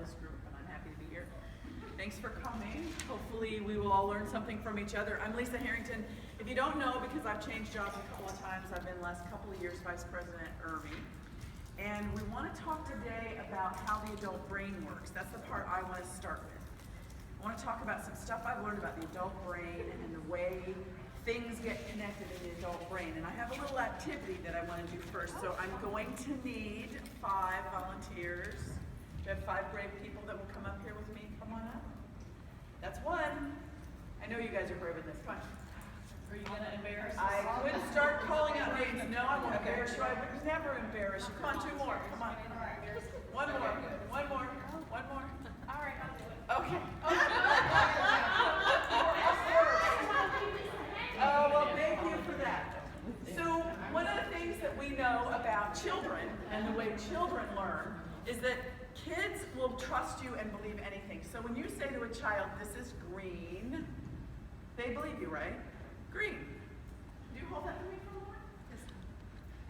this group, and I'm happy to be here. Thanks for coming. Hopefully we will all learn something from each other. I'm Lisa Harrington. If you don't know, because I've changed jobs a couple of times, I've been the last couple of years Vice President at IRMI. And we want to talk today about how the adult brain works. That's the part I want to start with. I want to talk about some stuff I've learned about the adult brain and the way things get connected in the adult brain. And I have a little activity that I want to do first. So I'm going to need 5 volunteers. We have 5 brave people that will come up here with me. Come on up. That's 1. I know you guys are brave in this. Come on. Are you going to embarrass us? I wouldn't start calling out names. No, I won't embarrass you. I would never embarrass you. Come on, 2 more. Come on. 1 more. 1 more. 1 more. All right, I'll do it. Okay. Oh, well, thank you for that. So, one of the things that we know about children and the way children learn is that kids will trust you and believe anything. So when you say to a child, this is green, they believe you, right? Green. Do you hold that for me for a moment? Yes.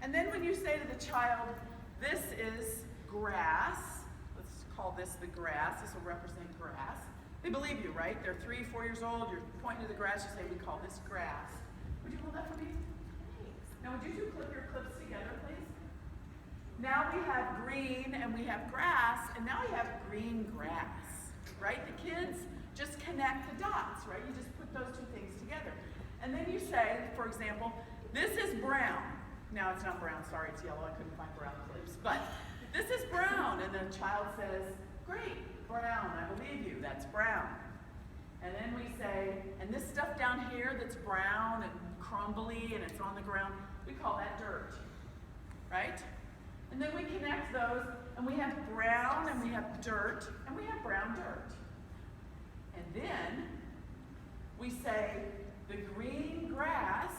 And then when you say to the child, this is grass, let's call this the grass, this will represent grass. They believe you, right? They're 3, 4 years old, you're pointing to the grass, you say, we call this grass. Would you hold that for me? Thanks. Now would you 2 clip your clips together, please? Now we have green and we have grass, and now we have green grass, right? The kids just connect the dots, right? You just put those 2 things together. And then you say, for example, this is brown. Now it's not brown, sorry, it's yellow, I couldn't find brown clips. But this is brown, and the child says, great, brown, I believe you, that's brown. And then we say, and this stuff down here that's brown and crumbly and it's on the ground, we call that dirt, right? And then we connect those, and we have brown, and we have dirt, and we have brown dirt. And then we say, the green grass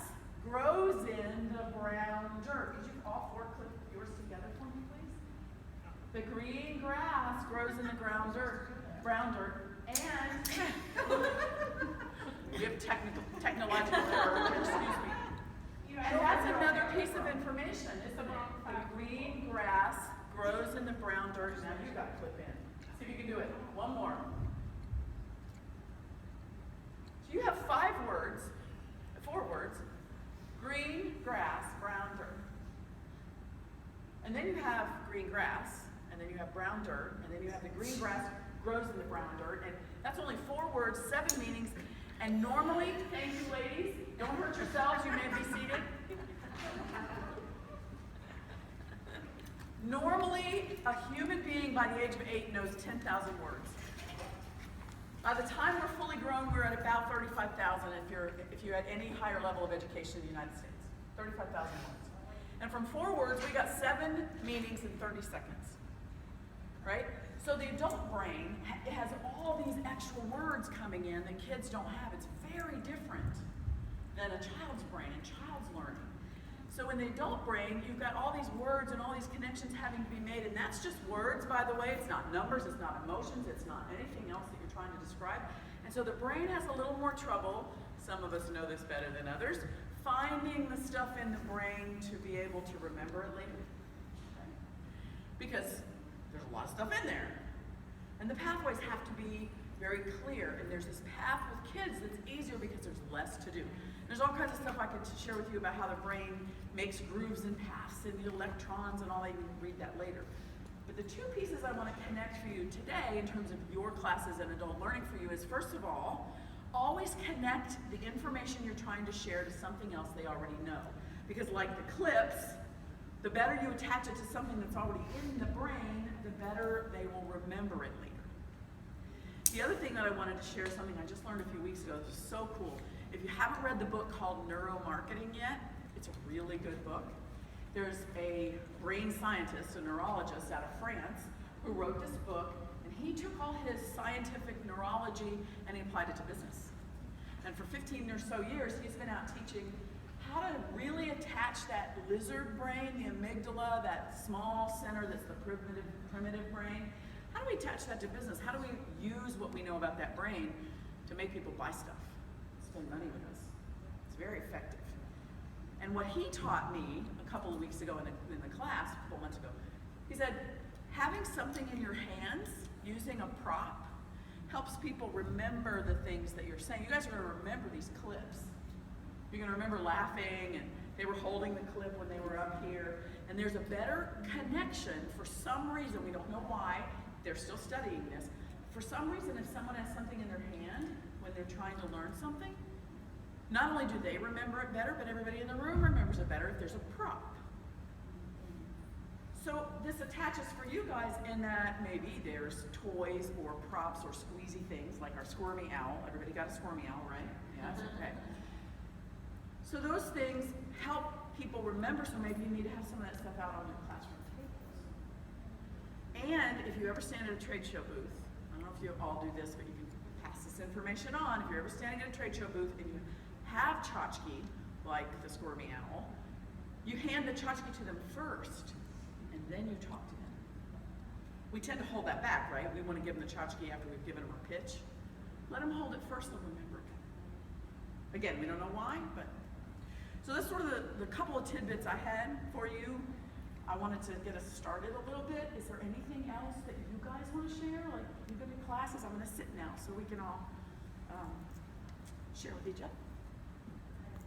grows in the brown dirt. Could you all 4 clip yours together for me, please? The green grass grows in the brown dirt, and we have technological error, excuse me. And that's another piece of information. It's about the green grass grows in the brown dirt. Now you got to clip in. See if you can do it. 1 more. So you have 5 words, 4 words. Green grass, brown dirt. And then you have green grass, and then you have brown dirt, and then you have the green grass grows in the brown dirt. And that's only 4 words, 7 meanings. And normally, thank you ladies, don't hurt yourselves, you may be seated. Normally, a human being by the age of 8 knows 10,000 words. By the time we're fully grown, we're at about 35,000 if you're at any higher level of education in the United States. 35,000 words. And from 4 words, we got 7 meanings in 30 seconds. Right? So the adult brain has all these extra words coming in that kids don't have. It's very different than a child's brain and child's learning. So in the adult brain, you've got all these words and all these connections having to be made, and that's just words, by the way. It's not numbers, it's not emotions, it's not anything else that you're trying to describe. And so the brain has a little more trouble, some of us know this better than others, finding the stuff in the brain to be able to remember it later. Okay? Because there's a lot of stuff in there. And the pathways have to be very clear. And there's this path with kids that's easier because there's less to do. There's all kinds of stuff I could share with you about how the brain makes grooves and paths and the electrons and all that. You can read that later. But the 2 pieces I want to connect for you today in terms of your classes and adult learning for you is, first of all, always connect the information you're trying to share to something else they already know. Because like the clips, the better you attach it to something that's already in the brain, the better they will remember it later. The other thing that I wanted to share, something I just learned a few weeks ago, this is so cool. If you haven't read the book called Neuromarketing yet, it's a really good book. There's a brain scientist, a neurologist out of France, who wrote this book, and he took all his scientific neurology and he applied it to business. And for 15 or so years, he's been out teaching how to really attach that lizard brain, the amygdala, that small center that's the primitive brain. How do we attach that to business? How do we use what we know about that brain to make people buy stuff, spend money with us? It's very effective. And what he taught me a couple of weeks ago in the class, a couple months ago, he said, having something in your hands using a prop helps people remember the things that you're saying. You guys are going to remember these clips. You're going to remember laughing, and they were holding the clip when they were up here. And there's a better connection for some reason. We don't know why. They're still studying this. For some reason, if someone has something in their hand when they're trying to learn something, not only do they remember it better, but everybody in the room remembers it better if there's a prop. So this attaches for you guys in that maybe there's toys or props or squeezy things like our squirmy owl. Everybody got a squirmy owl, right? Yeah, that's okay. So those things help people remember, so maybe you need to have some of that stuff out on your classroom tables. And if you ever stand at a trade show booth, I don't know if you all do this, but you can pass this information on. If you're ever standing at a trade show booth and you have tchotchke, like the squirmy owl, you hand the tchotchke to them first, and then you talk to them. We tend to hold that back, right? We want to give them the tchotchke after we've given them our pitch. Let them hold it first, they'll remember it. Again, we don't know why, but. So that's sort of the couple of tidbits I had for you. I wanted to get us started a little bit. Is there anything else that you guys want to share? Like, you've been in classes, I'm going to sit now so we can all share with each other.